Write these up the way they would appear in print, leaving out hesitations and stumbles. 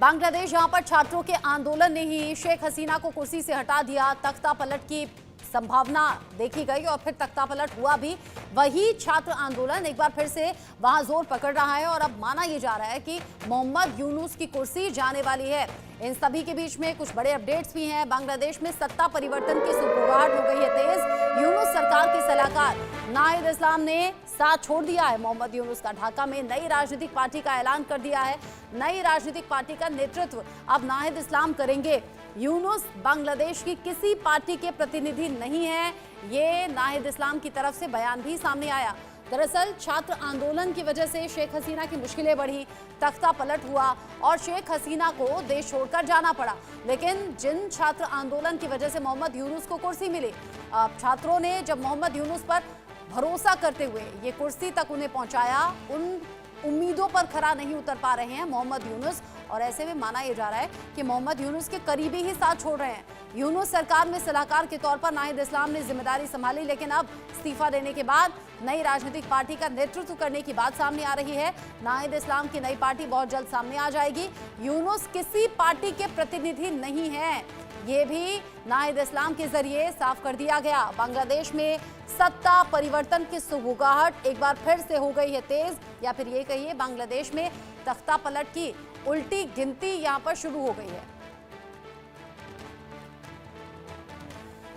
बांग्लादेश जहां पर छात्रों के आंदोलन ने ही शेख हसीना को कुर्सी से हटा दिया, तख्ता पलट की संभावना देखी गई और फिर तख्ता पलट हुआ भी। वही छात्र आंदोलन एक बार फिर से वहां जोर पकड़ रहा है और अब माना यह जा रहा है कि मोहम्मद यूनुस की कुर्सी जाने वाली है। इन सभी के बीच में कुछ बड़े अपडेट्स भी हैं। बांग्लादेश में सत्ता परिवर्तन की सुगबुगाहट हो गई है तेज। यूनुस सरकार के सलाहकार नाहिद इस्लाम ने साथ छोड़ दिया है मोहम्मद यूनुस का। ढाका में नई राजनीतिक पार्टी का ऐलान कर दिया है। नई राजनीतिक पार्टी का नेतृत्व अब नाहिद इस्लाम करेंगे। यूनुस बांग्लादेश की किसी पार्टी के प्रतिनिधि नहीं है, ये नाहिद इस्लाम की तरफ से बयान भी सामने आया। दरअसल छात्र आंदोलन की वजह से शेख हसीना की मुश्किलें बढ़ी, तख्ता पलट हुआ और शेख हसीना को देश छोड़कर जाना पड़ा। लेकिन जिन छात्र आंदोलन की वजह से मोहम्मद यूनुस को कुर्सी मिली, छात्रों ने जब मोहम्मद यूनुस पर भरोसा करते हुए ये कुर्सी तक उन्हें पहुंचाया, उन उम्मीदों पर खरा नहीं उतर पा रहे हैं मोहम्मद यूनुस। और ऐसे में माना यह जा रहा है कि मोहम्मद यूनुस के करीबी ही साथ छोड़ रहे हैं। यूनुस सरकार में सलाहकार के तौर पर नाहिद इस्लाम ने जिम्मेदारी संभाली, लेकिन अब इस्तीफा देने के बाद नई राजनीतिक पार्टी का नेतृत्व करने की बात सामने आ रही है। नाहिद इस्लाम की नई पार्टी बहुत जल्द सामने आ जाएगी। यूनुस किसी पार्टी के प्रतिनिधि नहीं है, ये भी नाहिद इस्लाम के जरिए साफ कर दिया गया। बांग्लादेश में सत्ता परिवर्तन की सुगबुगाहट एक बार फिर से हो गई है तेज, या फिर ये कहिए बांग्लादेश में तख्ता पलट की उल्टी गिनती यहां पर शुरू हो गई है।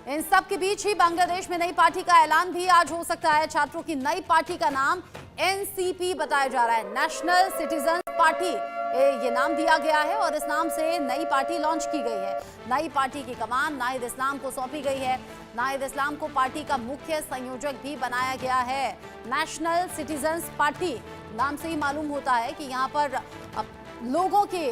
इन सब के बीच ही बांग्लादेश में नई पार्टी का ऐलान भी आज हो सकता है। छात्रों की नई पार्टी का नाम एनसीपी बताया जा रहा है, नेशनल सिटीजन पार्टी ये नाम दिया गया है और इस नाम से नई पार्टी लॉन्च की गई है। नई पार्टी की कमान नाहिद इस्लाम को सौंपी गई है। नाहिद इस्लाम को पार्टी का मुख्य संयोजक भी बनाया गया है। नेशनल सिटीजन्स पार्टी नाम से ही मालूम होता है कि यहाँ पर लोगों के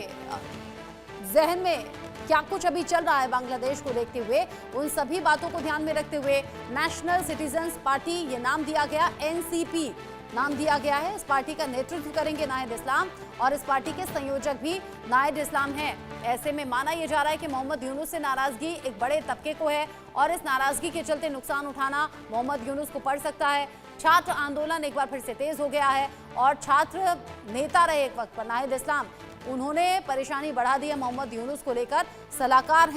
जहन में क्या कुछ अभी चल रहा है बांग्लादेश को देखते हुए, उन सभी बातों को ध्यान में रखते हुए नेशनल सिटीजन्स पार्टी ये नाम दिया गया, एनसीपी नाम दिया गया है। इस पार्टी का नेतृत्व करेंगे नाहिद इस्लाम और इस पार्टी के संयोजक भी नाहिद इस्लाम हैं। ऐसे में माना यह जा रहा है कि मोहम्मद यूनुस से नाराजगी एक बड़े तबके को है और इस नाराजगी के चलते नुकसान उठाना मोहम्मद यूनुस को पड़ सकता है। छात्र आंदोलन एक बार फिर से तेज हो गया है और छात्र नेता रहे एक वक्त पर नाहिद इस्लाम, उन्होंने परेशानी बढ़ा दी है मोहम्मद यूनुस को लेकर। सलाहकार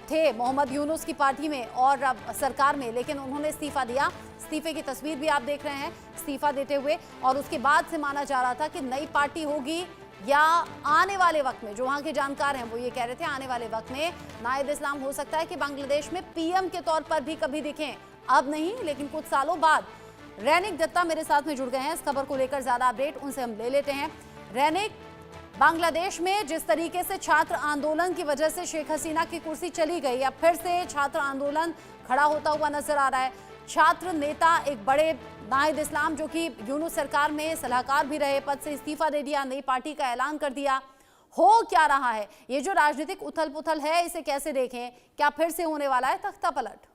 थे मोहम्मद यूनुस की पार्टी में और सरकार में, लेकिन उन्होंने इस्तीफा दिया। इस्तीफे की तस्वीर भी आप देख रहे हैं इस्तीफा देते हुए, और उसके बाद से माना जा रहा था कि नई पार्टी होगी या आने वाले वक्त में, जो वहाँ के जानकार हैं वो ये कह रहे थे आने वाले वक्त में नाहिद इस्लाम हो सकता है कि बांग्लादेश में पीएम के तौर पर भी कभी दिखें। अब नहीं, लेकिन कुछ सालों बाद। रैनिक दत्ता मेरे साथ में जुड़ गए हैं इस खबर को लेकर ज्यादा अपडेट उनसे हम ले लेते हैं। रैनिक, बांग्लादेश में जिस तरीके से छात्र आंदोलन की वजह से शेख हसीना की कुर्सी चली गई, अब फिर से छात्र आंदोलन खड़ा होता हुआ नजर आ रहा है। छात्र नेता एक बड़े नाहिद इस्लाम, जो कि यूनुस सरकार में सलाहकार भी रहे, पद से इस्तीफा दे दिया, नई पार्टी का ऐलान कर दिया। हो क्या रहा है? ये जो राजनीतिक उथल पुथल है, इसे कैसे देखें? क्या फिर से होने वाला है तख्ता पलट?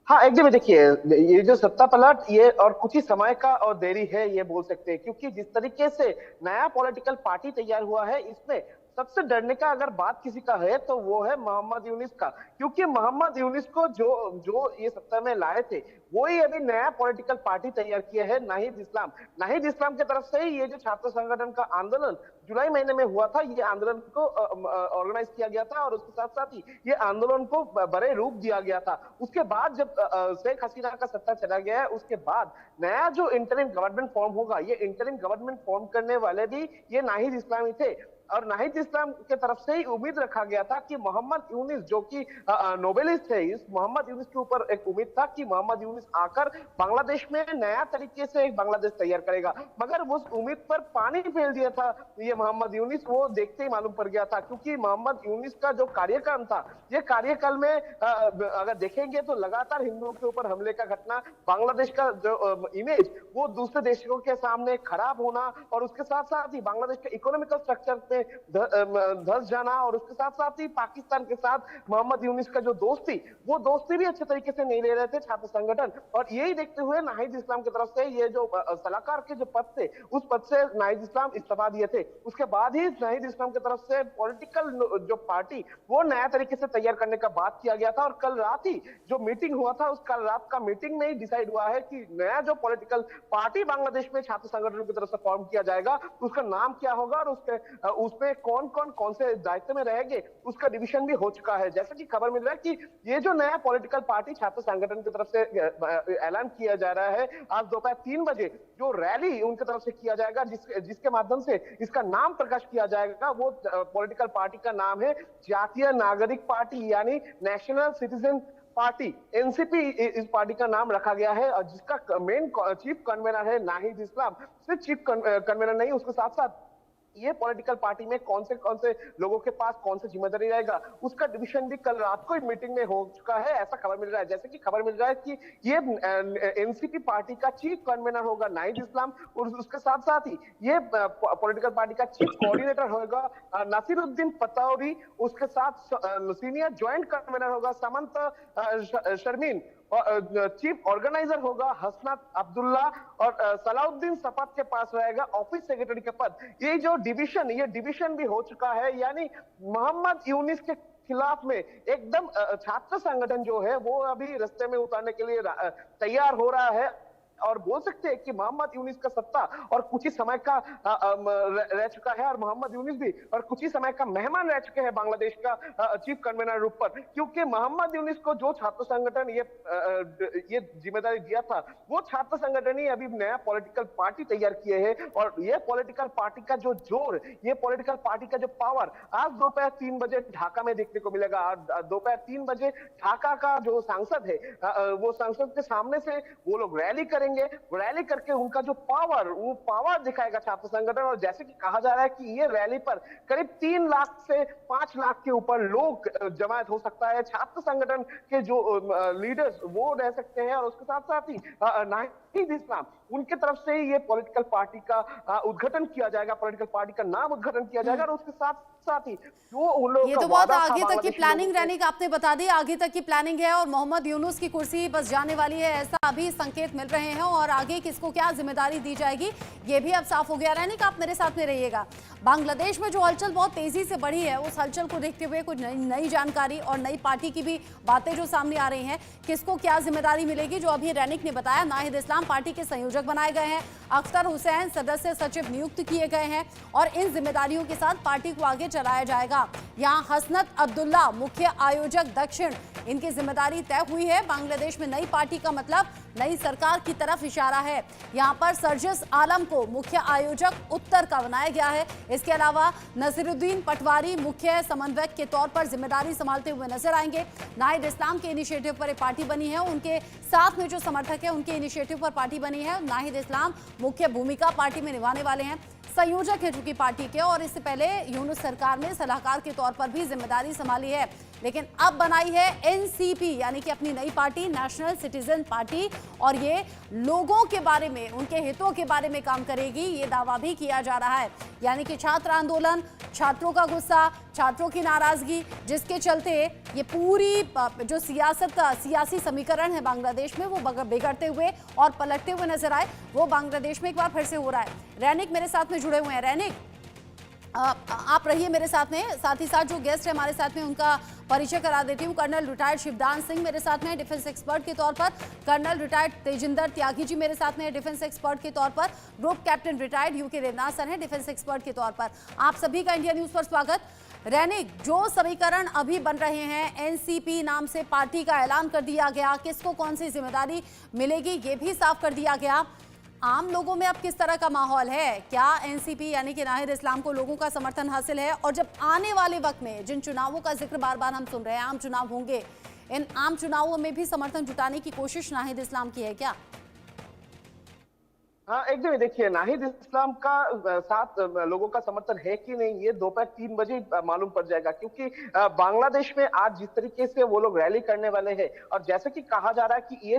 हाँ, एकदम देखिए, ये जो सत्ता पलट ये और कुछ ही समय का और देरी है ये बोल सकते हैं, क्योंकि जिस तरीके से नया पॉलिटिकल पार्टी तैयार हुआ है, इसमें सबसे डरने का अगर बात किसी का है तो वो है मोहम्मद यूनुस का। क्योंकि मोहम्मद यूनुस को जो जो ये सत्ता में लाए थे, वो ही अभी नया पॉलिटिकल पार्टी तैयार किया है नाहिद इस्लाम। नाहिद इस्लाम की तरफ से ही ये जो छात्र संगठन का आंदोलन जुलाई महीने में हुआ था, ये आंदोलन को ऑर्गेनाइज किया गया था और उसके साथ साथ ही ये आंदोलन को बड़े रूप दिया गया था। उसके बाद जब शेख हसीना का सत्ता चला गया है, उसके बाद नया जो इंटरिम गवर्नमेंट फॉर्म होगा, ये इंटरिम गवर्नमेंट फॉर्म करने वाले भी ये नाहिद इस्लाम ही थे। और नाहिद इस्लाम के तरफ से ही उम्मीद रखा गया था कि मोहम्मद यूनुस, जो कि नोबेलिस्ट है, इस मोहम्मद यूनुस के ऊपर एक उम्मीद था कि मोहम्मद यूनुस आकर बांग्लादेश में नया तरीके से एक बांग्लादेश तैयार करेगा। मगर उस उम्मीद पर पानी फेल दिया था ये मोहम्मद यूनुस, वो देखते ही मालूम पड़ गया था। क्योंकि मोहम्मद यूनुस का जो कार्यकाल था, ये कार्यकाल में अगर देखेंगे तो लगातार हिंदुओं के ऊपर हमले का घटना, बांग्लादेश का जो इमेज वो दूसरे देशों के सामने खराब होना, और उसके साथ साथ ही बांग्लादेश के इकोनॉमिकल स्ट्रक्चर में धंस जाना और उसके साथ साथ ही पाकिस्तान के साथ मोहम्मद यूनिस का जो दोस्ती, वो दोस्ती भी अच्छे तरीके से नहीं ले रहे थे छात्र संगठन। और यही देखते हुए नाहिद इस्लाम की तरफ से ये जो सलाहकार के जो पद थे, उस पद से नाहिद इस्लाम इस्तीफा दिए थे। उसके बाद ही नाहिद इस्लाम की तरफ से पॉलिटिकल जो पार्टी वो नया तरीके से तैयार करने का बात किया गया था। और कल रात ही जो मीटिंग हुआ था, उस कल रात का मीटिंग में ही डिसाइड हुआ है कि नया जो पॉलिटिकल पार्टी बांग्लादेश में छात्र संगठनों की तरफ से फॉर्म किया जाएगा, उसका नाम क्या होगा और उसमें कौन से दायित्व में रहेंगे, उसका डिवीजन भी हो चुका है। जैसा कि खबर मिल रहा है कि ये जो नया पॉलिटिकल पार्टी छात्र संगठन की तरफ से ऐलान किया जा रहा है, आज दोपहर 3 बजे जो रैली उनकी तरफ से किया जाएगा, जिसके माध्यम से इसका नाम प्रकाश किया जाएगा, वो पॉलिटिकल पार्टी का नाम है जातीय नागरिक पार्टी यानी नेशनल सिटीजन पार्टी, एनसीपी इस पार्टी का नाम रखा गया है। और जिसका मेन चीफ कन्वीनर है नाहिद इस्लाम। सिर्फ चीफ कन्वीनर नहीं, उसके साथ साथ ये पॉलिटिकल पार्टी में कौन से लोगों के पास कौन सी जिम्मेदारी रहेगा, उसका डिवीजन भी कल रात को मीटिंग में हो चुका है, ऐसा खबर मिल रहा है। जैसे कि खबर मिल रहा है कि ये एनसीपी पार्टी का चीफ कन्वीनर होगा नाहिद इस्लाम, और उसके साथ साथ ही ये पॉलिटिकल पार्टी का चीफ कोऑर्डिनेटर होगा नसीरुद्दीन पतौरी, उसके साथ सीनियर ज्वाइंट कन्वीनर होगा समंत शर्मीन, चीफ ऑर्गेनाइजर होगा हसनत अब्दुल्ला, और सलाउद्दीन सफात के पास रहेगा ऑफिस सेक्रेटरी के पद। ये डिवीजन भी हो चुका है, यानी मोहम्मद यूनिस के खिलाफ में एकदम छात्र संगठन जो है वो अभी रास्ते में उतारने के लिए तैयार हो रहा है। और बोल सकते हैं कि मोहम्मद यूनिस का सत्ता और कुछ ही समय का रह चुका है, और मोहम्मद यूनिस भी और कुछ ही समय का मेहमान रह चुके हैं बांग्लादेश का चीफ कन्वीनर रूप पर। क्योंकि मोहम्मद यूनिस को जो छात्र संगठन ये जिम्मेदारी दिया था, वो छात्र संगठन ही अभी नया पॉलिटिकल पार्टी तैयार किए हैं। और ये पॉलिटिकल पार्टी का जो जोर, ये पॉलिटिकल पार्टी का जो पावर आज दोपहर 3 बजे ढाका में देखने को मिलेगा। दोपहर 3 बजे ढाका का जो सांसद है, वो सांसद के सामने से वो लोग रैली रैली करके उनका जो वो पावर दिखाएगा छात्र संगठन। और जैसे कि कहा जा रहा है कि ये रैली पर करीब 3 लाख से 5 लाख के ऊपर लोग जमायत हो सकता है। छात्र संगठन के जो लीडर्स वो रह सकते हैं, और उसके साथ साथ ही नाहिद इस्लाम, उनके तरफ से ये पॉलिटिकल पार्टी का उद्घाटन किया जाएगा, पॉलिटिकल पार्टी का नाम उद्घाटन किया जाएगा। और उसके साथ ही जो उन लोगों ये तो बहुत आगे तक की प्लानिंग रहने का आपने बता दी, आगे तक की प्लानिंग है, और मोहम्मद यूनुस की कुर्सी बस जाने वाली है, ऐसा अभी संकेत मिल रहे हैं। और आगे किसको क्या जिम्मेदारी दी जाएगी ये भी अब साफ हो गया। रहने का आप मेरे साथ में रहिएगा। बांग्लादेश में जो हलचल बहुत तेजी से बढ़ी है, उस हलचल को देखते हुए कुछ नई जानकारी और नई पार्टी की भी बातें जो सामने आ रही हैं, किसको क्या जिम्मेदारी मिलेगी, जो अभी रैनिक ने बताया। नाहिद इस्लाम पार्टी के संयोजक बनाए गए हैं, अख्तर हुसैन सदस्य सचिव नियुक्त किए गए हैं, और इन जिम्मेदारियों के साथ पार्टी को आगे चलाया जाएगा। यहाँ हसनत अब्दुल्ला मुख्य आयोजक दक्षिण, इनकी जिम्मेदारी तय हुई है। बांग्लादेश में नई पार्टी का मतलब नई सरकार की तरफ इशारा है। यहाँ पर सरजिस आलम को मुख्य आयोजक उत्तर का बनाया गया है। इसके अलावा नसीरुद्दीन पटवारी मुख्य समन्वयक के तौर पर जिम्मेदारी संभालते हुए नजर आएंगे। नाहिद इस्लाम के इनिशिएटिव पर एक पार्टी बनी है, उनके साथ में जो समर्थक है उनके इनिशिएटिव पर पार्टी बनी है। नाहिद इस्लाम मुख्य भूमिका पार्टी में निभाने वाले हैं, संयोजक है चूंकि पार्टी के, और इससे पहले यूनुस सरकार में सलाहकार के तौर पर भी जिम्मेदारी संभाली है। लेकिन अब बनाई है एनसीपी, यानी कि अपनी नई पार्टी नेशनल सिटीजन पार्टी, और ये लोगों के बारे में, उनके हितों के बारे में काम करेगी, ये दावा भी किया जा रहा है। यानी कि छात्र आंदोलन, छात्रों का गुस्सा, छात्रों की नाराजगी, जिसके चलते ये पूरी जो सियासी समीकरण है बांग्लादेश में, वो बिगड़ते हुए और पलटते हुए नजर आए, वो बांग्लादेश में एक बार फिर से हो रहा है। रैनिक मेरे साथ में जुड़े हुए हैं। रैनिक, आप रहिए मेरे साथ में, साथ ही साथ जो गेस्ट है हमारे साथ में उनका परिचय करा देती हूँ। कर्नल रिटायर्ड शिवदान सिंह मेरे साथ में डिफेंस एक्सपर्ट के तौर पर, कर्नल रिटायर्ड तेजिंदर त्यागी जी मेरे साथ में डिफेंस एक्सपर्ट के तौर पर, group captain retired UK Devnath sir हैं डिफेंस एक्सपर्ट के तौर पर। आप सभी का इंडिया न्यूज पर स्वागत। रैनिक, जो समीकरण अभी बन रहे हैं, एनसीपी नाम से पार्टी का ऐलान कर दिया गया, किसको कौन सी जिम्मेदारी मिलेगी ये भी साफ कर दिया गया। आम लोगों में अब किस तरह का माहौल है? क्या एनसीपी यानी कि नाहिद इस्लाम को लोगों का समर्थन हासिल है? और जब आने वाले वक्त में जिन चुनावों का जिक्र बार बार हम सुन रहे हैं, आम चुनाव होंगे, इन आम चुनावों में भी समर्थन जुटाने की कोशिश नाहिद इस्लाम की है क्या? हाँ एकदम, देखिए नाहिद इस्लाम का साथ लोगों का समर्थन है कि नहीं, ये दोपहर 3 बजे मालूम पड़ जाएगा, क्योंकि बांग्लादेश में आज जिस तरीके से वो लोग रैली करने वाले हैं, और जैसे कि कहा जा रहा है कि ये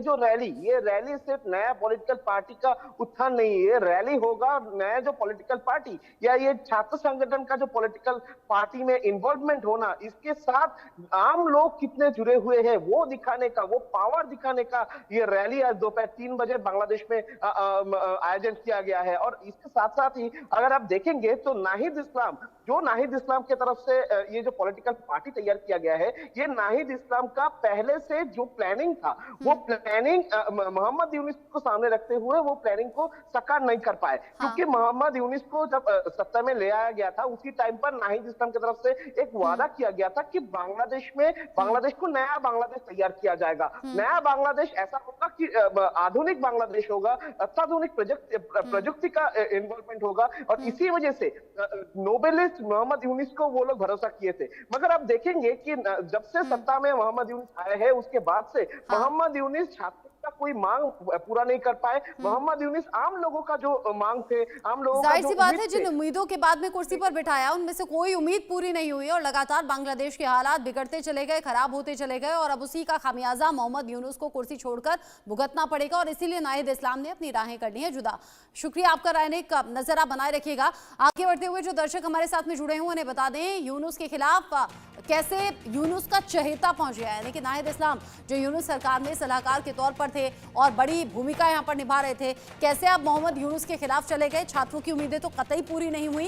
रैली सिर्फ नया पॉलिटिकल पार्टी का उत्थान नहीं है, ये रैली होगा नया जो पॉलिटिकल पार्टी या ये छात्र संगठन का जो पॉलिटिकल पार्टी में इन्वॉल्वमेंट होना, इसके साथ आम लोग कितने जुड़े हुए हैं वो दिखाने का, वो पावर दिखाने का ये रैली आज दोपहर 3 बजे बांग्लादेश में आयोजन किया गया है। और इसके साथ साथ ही अगर आप देखेंगे तो नाहिद इस्लाम के तरफ से ये जो पॉलिटिकल पार्टी तैयार किया गया है, ये नाहिद इस्लाम का पहले से जो प्लानिंग था, वो प्लानिंग मोहम्मद यूनुस को सामने रखते हुए वो प्लानिंग को साकार नहीं कर पाए। क्योंकि मोहम्मद यूनुस को जब सत्ता में ले आया गया था, उसी टाइम पर नाहिद इस्लाम की तरफ से एक वादा किया गया था कि बांग्लादेश को नया बांग्लादेश तैयार किया जाएगा। नया बांग्लादेश ऐसा होगा कि आधुनिक बांग्लादेश होगा, अत्याधुनिक प्रजुक्ति का इन्वॉल्वमेंट होगा, और इसी वजह से नोबेलिस्ट मोहम्मद यूनुस को वो लोग भरोसा किए थे। मगर अब देखेंगे कि जब से सत्ता में मोहम्मद यूनुस आए हैं, उसके बाद से मोहम्मद यूनुस छात्रों का कोई मांग पूरा नहीं कर पाए। मोहम्मद यूनुस आम लोगों का जो मांग थे, आम लोगों का जाहिर जो सी बात है, जिन उम्मीदों के बाद में कुर्सी पर बिठाया उनमें से कोई उम्मीद पूरी नहीं हुई और लगातार बांग्लादेश के हालात बिगड़ते चले गए, खराब होते चले गए, और अब उसी का खामियाजा मोहम्मद यूनुस को कुर्सी छोड़कर भुगतना पड़ेगा, और इसीलिए नाहिद इस्लाम ने अपनी राहें करनी है जुदा। शुक्रिया आपका, रायनिक नजर आप बनाए रखिएगा। आगे बढ़ते हुए जो दर्शक हमारे साथ में जुड़े हैं उन्हें बता दें यूनुस के खिलाफ कैसे यूनुस का चहेता पहुंच गया है। यानी कि नाहिद इस्लाम जो यूनुस सरकार में सलाहकार के तौर पर थे और बड़ी भूमिका यहां पर निभा रहे थे, कैसे अब मोहम्मद यूनुस के खिलाफ चले गए। छात्रों की उम्मीदें तो कतई पूरी नहीं हुई।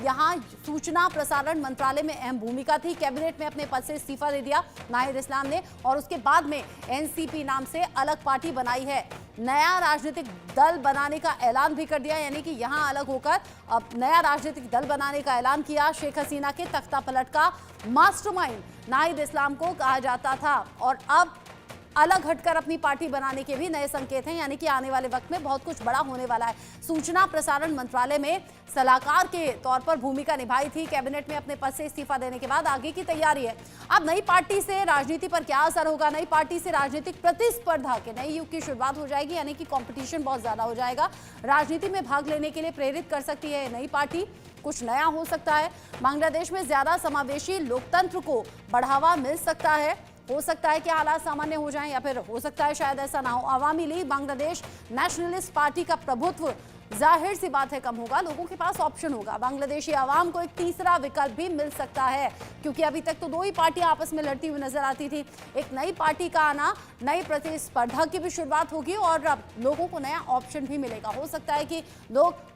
यहां सूचना प्रसारण मंत्रालय में अहम भूमिका थी, कैबिनेट में अपने पद से इस्तीफा दे दिया नाहिद इस्लाम ने, और उसके बाद में एनसीपी नाम से अलग पार्टी बनाई है, नया राजनीतिक दल बनाने का ऐलान भी कर दिया। यानी कि यहां अलग होकर अब नया राजनीतिक दल बनाने का ऐलान किया। शेख हसीना के तख्ता पलट का मास्टरमाइंड नाहिद इस्लाम को कहा जाता था, और अब अलग हटकर अपनी पार्टी बनाने के भी नए संकेत हैं। यानी कि आने वाले वक्त में बहुत कुछ बड़ा होने वाला है। सूचना प्रसारण मंत्रालय में सलाहकार के तौर पर भूमिका निभाई थी, कैबिनेट में अपने पद से इस्तीफा देने के बाद आगे की तैयारी है। अब नई पार्टी से राजनीति पर क्या असर होगा, नई पार्टी से राजनीतिक प्रतिस्पर्धा के नए युग की शुरुआत हो जाएगी। यानी कि कंपटीशन बहुत ज्यादा हो जाएगा, राजनीति में भाग लेने के लिए प्रेरित कर सकती है नई पार्टी, कुछ नया हो सकता है। बांग्लादेश में ज्यादा समावेशी लोकतंत्र को बढ़ावा मिल सकता है। हो सकता है कि हालात सामान्य हो जाएं, या फिर हो सकता है शायद ऐसा ना हो। अवामी लीग बांग्लादेश नेशनलिस्ट पार्टी का प्रभुत्व जाहिर सी बात है कम होगा, लोगों के पास ऑप्शन होगा। बांग्लादेशी आवाम को एक तीसरा विकल्प भी मिल सकता है, क्योंकि अभी तक तो दो ही पार्टियां आपस में लड़ती हुई नजर आती थी। एक नई पार्टी का आना, नई प्रतिस्पर्धा की भी शुरुआत होगी, और अब लोगों को नया ऑप्शन भी मिलेगा। हो सकता है कि लोग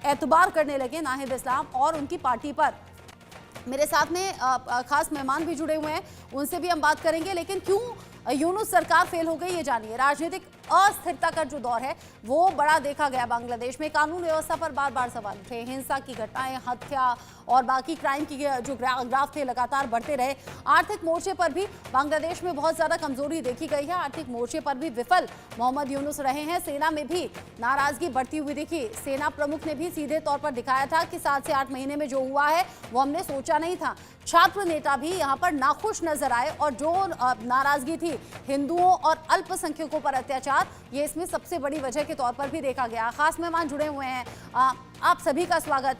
एतबार करने लगे नाहिद इस्लाम और उनकी पार्टी पर। मेरे साथ में खास मेहमान भी जुड़े हुए हैं, उनसे भी हम बात करेंगे। लेकिन क्यों यूनुस सरकार फेल हो गई, ये जानिए। राजनीतिक अस्थिरता का जो दौर है वो बड़ा देखा गया बांग्लादेश में। कानून व्यवस्था पर बार बार सवाल उठे, हिंसा की घटनाएं, हत्या और बाकी क्राइम की जो ग्राफ थे लगातार बढ़ते रहे। आर्थिक मोर्चे पर भी बांग्लादेश में बहुत ज्यादा कमजोरी देखी गई है, आर्थिक मोर्चे पर भी विफल मोहम्मद यूनुस रहे हैं। सेना में भी नाराजगी बढ़ती हुई दिखी। सेना प्रमुख ने भी सीधे तौर पर दिखाया था कि 7 से 8 महीने में जो हुआ है वो हमने सोचा नहीं था। छात्र नेता भी यहाँ पर नाखुश नजर आए, और जो नाराजगी थी हिंदुओं और अल्पसंख्यकों पर अत्याचार, ये इसमें सबसे बड़ी वजह के तौर पर भी देखा गया। खास मेहमान जुड़े हुए हैं, आप सभी का स्वागत।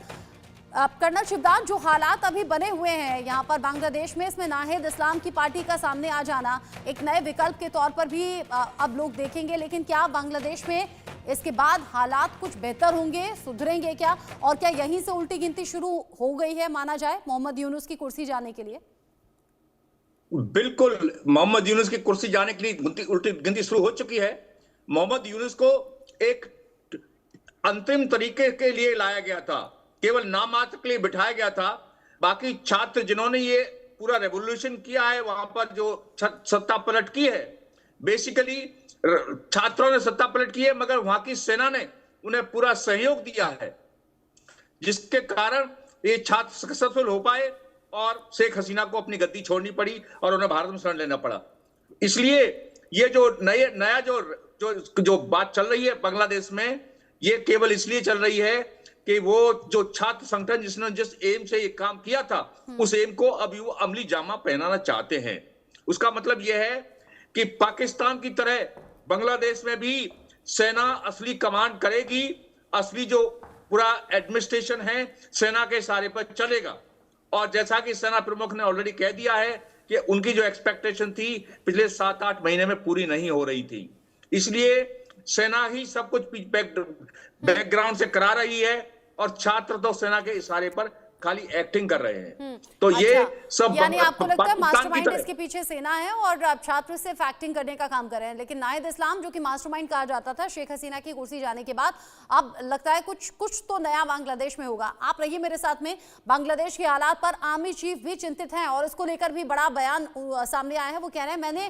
कर्नल शिवदान, जो हालात अभी बने हुए हैं यहाँ पर बांग्लादेश में, इसमें नाहिद इस्लाम की पार्टी का सामने आ जाना एक नए विकल्प के तौर पर भी अब लोग देखेंगे, लेकिन क्या बांग्लादेश में इसके बाद हालात कुछ बेहतर होंगे, सुधरेंगे क्या, और क्या यहीं से उल्टी गिनती शुरू हो गई है माना जाए मोहम्मद यूनुस की कुर्सी जाने के लिए? बिल्कुल, मोहम्मद यूनुस की कुर्सी जाने के लिए उल्टी गिनती शुरू हो चुकी है। मोहम्मद यूनुस को एक अंतिम तरीके के लिए लाया गया था, केवल नाम मात्र के लिए बिठाया गया था। बाकी छात्र जिन्होंने ये पूरा रेवोल्यूशन किया है, वहां पर जो सत्ता पलट की है, बेसिकली छात्रों ने सत्ता पलट की है, मगर वहां की सेना ने उन्हें पूरा सहयोग दिया है, जिसके कारण ये छात्र सक्सेसफुल हो पाए और शेख हसीना को अपनी गद्दी छोड़नी पड़ी और उन्हें भारत में शरण लेना पड़ा। इसलिए ये जो नया जो बात चल रही है बांग्लादेश में, ये केवल इसलिए चल रही है कि वो जो छात्र संगठन जिसने जिस एम से ये काम किया था, उस एम को अब वो अमली जामा पहनाना चाहते हैं। उसका मतलब यह है कि पाकिस्तान की तरह बांग्लादेश में भी सेना असली कमांड करेगी, असली जो पूरा एडमिनिस्ट्रेशन है सेना के इशारे पर चलेगा। और जैसा कि सेना प्रमुख ने ऑलरेडी कह दिया है कि उनकी जो एक्सपेक्टेशन थी पिछले 7-8 महीने में पूरी नहीं हो रही थी, इसलिए सेना ही सब कुछ बैकग्राउंड से करा रही है और छात्र तो सेना के इशारे पर खाली एक्टिंग कर रहे हैं। तो ये सब यानी आपको लगता है मास्टरमाइंड तरह इसके पीछे सेना है और अब छात्र सिर्फ एक्टिंग करने का काम कर रहे हैं। लेकिन नाहिद इस्लाम जो कि मास्टरमाइंड कहा जाता था शेख हसीना की कुर्सी जाने के बाद, अब लगता है कुछ तो नया बांग्लादेश में होगा। आप रहिए मेरे साथ में। बांग्लादेश के हालात पर आर्मी चीफ भी चिंतित हैं और इसको लेकर भी बड़ा बयान सामने आया है। वो कह रहे हैं मैंने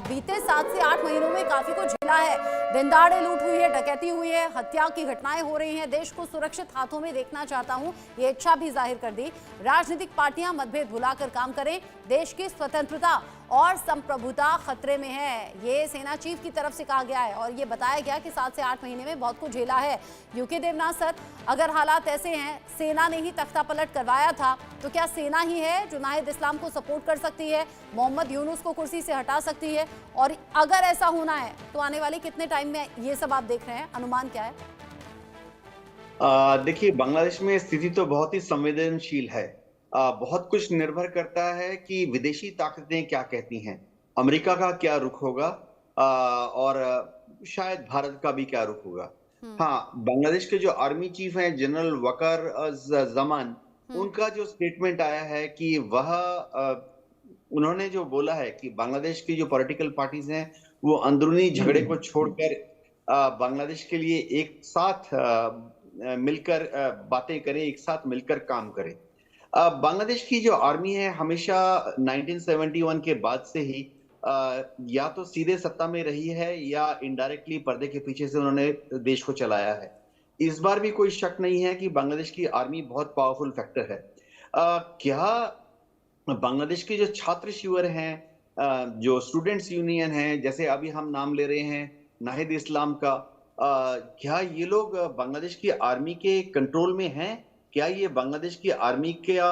बीते 7 से 8 महीनों में काफी कुछ झेला है, दिन दहाड़े लूट हुई है, डकैती हुई है, हत्या की घटनाएं हो रही हैं, देश को सुरक्षित हाथों में देखना चाहता हूं, ये इच्छा भी जाहिर कर दी। राजनीतिक पार्टियां मतभेद भुलाकर काम करें, देश की स्वतंत्रता और संप्रभुता खतरे में है, ये सेना चीफ की तरफ से कहा गया है। और ये बताया गया कि 7 से 8 महीने में बहुत कुछ झेला है। यूके देवनाथ सर, अगर हालात ऐसे हैं, सेना ने ही तख्ता पलट करवाया था, तो क्या सेना ही है जो नाहिद इस्लाम को सपोर्ट कर सकती है, मोहम्मद यूनुस को कुर्सी से हटा सकती है? और अगर ऐसा होना है तो आने वाले कितने टाइम में ये सब आप देख रहे हैं, अनुमान क्या है? देखिए, बांग्लादेश में स्थिति तो बहुत ही संवेदनशील है। बहुत कुछ निर्भर करता है कि विदेशी ताकतें क्या कहती हैं, अमेरिका का क्या रुख होगा और शायद भारत का भी क्या रुख होगा। हाँ, बांग्लादेश के जो आर्मी चीफ हैं जनरल वकार जमान, उनका जो स्टेटमेंट आया है कि वह उन्होंने जो बोला है कि बांग्लादेश की जो पॉलिटिकल पार्टीज हैं वो अंदरूनी झगड़े को छोड़कर बांग्लादेश के लिए एक साथ मिलकर बातें करें, एक साथ मिलकर काम करें। बांग्लादेश की जो आर्मी है हमेशा 1971 के बाद से ही या तो सीधे सत्ता में रही है या इनडायरेक्टली पर्दे के पीछे से उन्होंने देश को चलाया है। इस बार भी कोई शक नहीं है कि बांग्लादेश की आर्मी बहुत पावरफुल फैक्टर है। क्या बांग्लादेश के जो छात्र शिविर हैं, जो स्टूडेंट्स यूनियन हैं, जैसे अभी हम नाम ले रहे हैं नाहिद इस्लाम का, क्या ये लोग बांग्लादेश की आर्मी के कंट्रोल में हैं? क्या ये बांग्लादेश की आर्मी का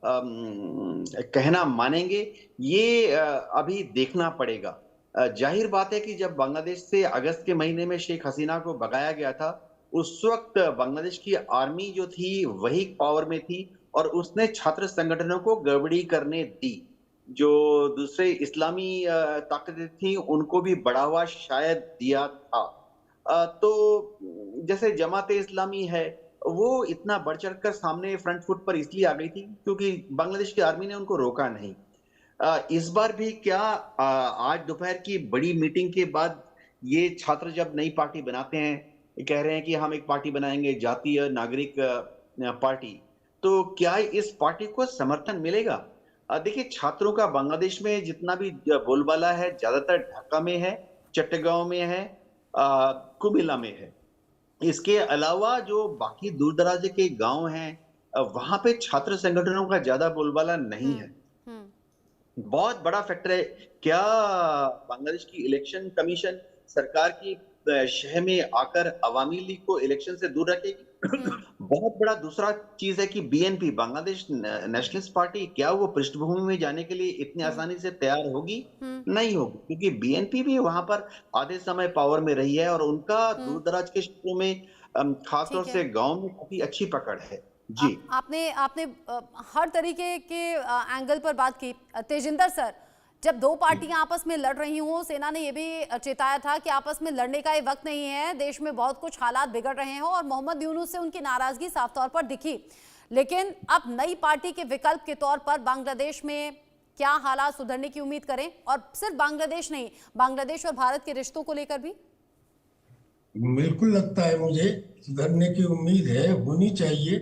कहना मानेंगे? ये अभी देखना पड़ेगा। जाहिर बात है कि जब बांग्लादेश से अगस्त के महीने में शेख हसीना को भगाया गया था, उस वक्त बांग्लादेश की आर्मी जो थी वही पावर में थी और उसने छात्र संगठनों को गड़बड़ी करने दी। जो दूसरे इस्लामी ताकतें थी उनको भी बढ़ावा शायद दिया था। तो जैसे जमात इस्लामी है, वो इतना बढ़ चढ़कर सामने फ्रंट फुट पर इसलिए आ गई थी क्योंकि बांग्लादेश की आर्मी ने उनको रोका नहीं। इस बार भी क्या आज दोपहर की बड़ी मीटिंग के बाद ये छात्र जब नई पार्टी बनाते हैं, कह रहे हैं कि हम एक पार्टी बनाएंगे, जातीय नागरिक पार्टी, तो क्या इस पार्टी को समर्थन मिलेगा? देखिए, छात्रों का बांग्लादेश में जितना भी बोलबाला है ज्यादातर ढाका में है, चट्टगांव में है, कुमिल्ला में है। इसके अलावा जो बाकी दूर दराज के गांव हैं वहां पे छात्र संगठनों का ज्यादा बोलबाला नहीं है। बहुत बड़ा फैक्टर है। क्या बांग्लादेश की इलेक्शन कमीशन सरकार की शहर में आकर अवामी लीग को इलेक्शन से दूर रखेगी? बहुत बड़ा दूसरा चीज है कि बीएनपी, बांग्लादेश नेशनलिस्ट पार्टी, क्या वो पृष्ठभूमि में जाने के लिए इतनी आसानी से तैयार होगी? नहीं होगी, क्योंकि बीएनपी भी वहां पर आधे समय पावर में रही है और उनका दूर दराज के क्षेत्रों में खासतौर से गांव में काफी अच्छी पकड़ है। जी, आपने हर तरीके के एंगल पर बात की। तेजिंदर सर, जब दो पार्टियां आपस में लड़ रही हों, सेना ने यह भी चेताया था कि आपस में लड़ने का ये वक्त नहीं है, देश में बहुत कुछ हालात बिगड़ रहे हैं और मोहम्मद यूनुस से उनकी नाराजगी साफ तौर पर दिखी। लेकिन अब नई पार्टी के विकल्प के तौर पर बांग्लादेश में क्या हालात सुधरने की उम्मीद करें? और सिर्फ बांग्लादेश नहीं, बांग्लादेश और भारत के रिश्तों को लेकर भी बिल्कुल लगता है मुझे सुधरने की उम्मीद है, होनी चाहिए।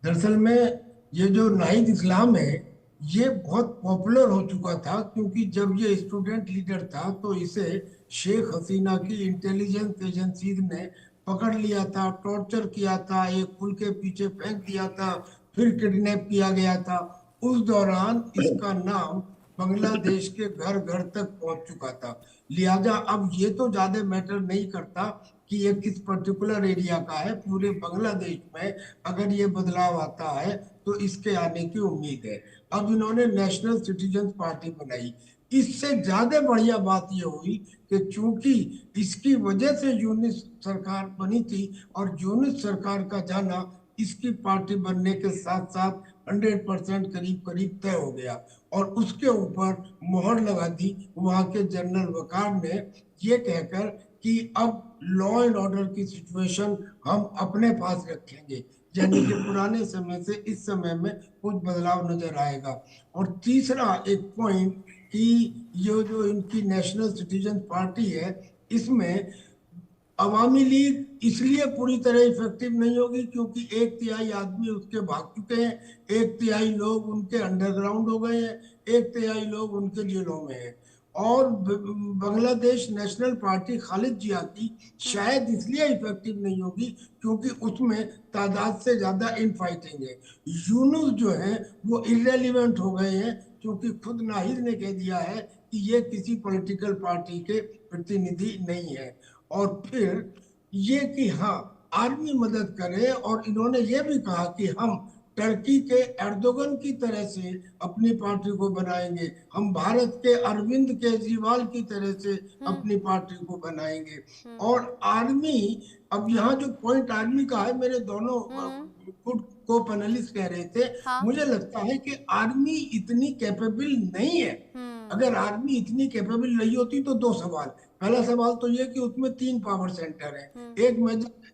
दरअसल में ये जो नाहिद इस्लाम है ये बहुत पॉपुलर हो चुका था, क्योंकि जब ये स्टूडेंट लीडर था तो इसे शेख हसीना की इंटेलिजेंस एजेंसीज ने पकड़ लिया था, टॉर्चर किया था, एक पुल के पीछे फेंक दिया था, फिर किडनैप किया गया था। उस दौरान इसका नाम बांग्लादेश के घर घर तक पहुंच चुका था। लिहाजा अब ये तो ज्यादा मैटर नहीं करता कि ये किस पर्टिकुलर एरिया का है, पूरे बांग्लादेश में अगर ये बदलाव आता है तो इसके आने की उम्मीद है। अब इन्होंने नेशनल सिटीजन पार्टी बनाई। इससे ज्यादा बढ़िया बात ये हुई कि चूंकि इसकी वजह से यूनिट सरकार बनी थी और यूनिट सरकार का जाना इसकी पार्टी बनने के साथ साथ 100% करीब करीब तय हो गया और उसके ऊपर मोहर लगा दी वहां के जनरल वकार ने, ये कहकर कि अब लॉ एंड ऑर्डर की सिचुएशन हम अपने पास रखेंगे, यानी कि पुराने समय से इस समय में कुछ बदलाव नजर आएगा। और तीसरा एक पॉइंट कि ये जो इनकी नेशनल सिटीजन पार्टी है, इसमें अवामी लीग इसलिए पूरी तरह इफेक्टिव नहीं होगी क्योंकि 1/3 आदमी उसके भाग चुके हैं, 1/3 लोग उनके अंडरग्राउंड हो गए हैं, 1/3 लोग उनके जेलों में हैं। और बांग्लादेश नेशनल पार्टी खालिद जिया की शायद इसलिए इफेक्टिव नहीं होगी क्योंकि उसमें तादाद से ज्यादा इन फाइटिंग है। यूनुस जो है वो इरेलीवेंट हो गए हैं क्योंकि खुद नाहिद ने कह दिया है कि ये किसी पॉलिटिकल पार्टी के प्रतिनिधि नहीं है। और फिर ये कि हाँ आर्मी मदद करे, और इन्होंने ये भी कहा कि हम टर्की के एर्दोगन की तरह से अपनी पार्टी को बनाएंगे, हम भारत के अरविंद केजरीवाल की तरह से अपनी पार्टी को बनाएंगे। और आर्मी, अब यहाँ जो पॉइंट आर्मी का है, मेरे दोनों को पैनलिस्ट कह रहे थे, हाँ। मुझे लगता है कि आर्मी इतनी कैपेबल नहीं है। अगर आर्मी इतनी कैपेबल रही होती तो दो सवाल, पहला सवाल तो ये कि उसमें 3 पावर सेंटर हैं,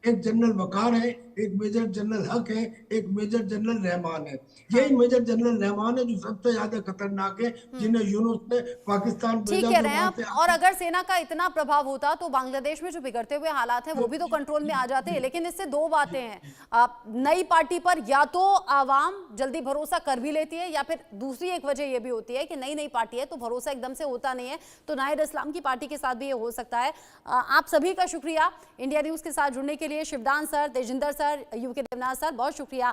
एक जनरल वकार है, एक मेजर जनरल हक है, एक मेजर जनरल रहमान है। यही मेजर जनरल रहमान है जो सबसे ज्यादा खतरनाक है, जिन्हें यूनुस ने पाकिस्तान ठीक भेजा। कह रहे हैं आप। और अगर सेना का इतना प्रभाव होता तो बांग्लादेश में जो बिगड़ते हुए हालात हैं वो भी तो कंट्रोल में आ जाते हैं। लेकिन इससे दो बातें हैं, नई पार्टी पर या तो आवाम जल्दी भरोसा कर भी लेती है, या फिर दूसरी एक वजह ये भी होती है कि नई पार्टी है तो भरोसा एकदम से होता नहीं है। तो नाहिद इस्लाम की पार्टी के साथ भी ये हो सकता है। आप सभी का शुक्रिया इंडिया न्यूज के साथ जुड़ने के लिए। Shivdan sir, Tejinder sir, UK Devnath sir, बहुत शुक्रिया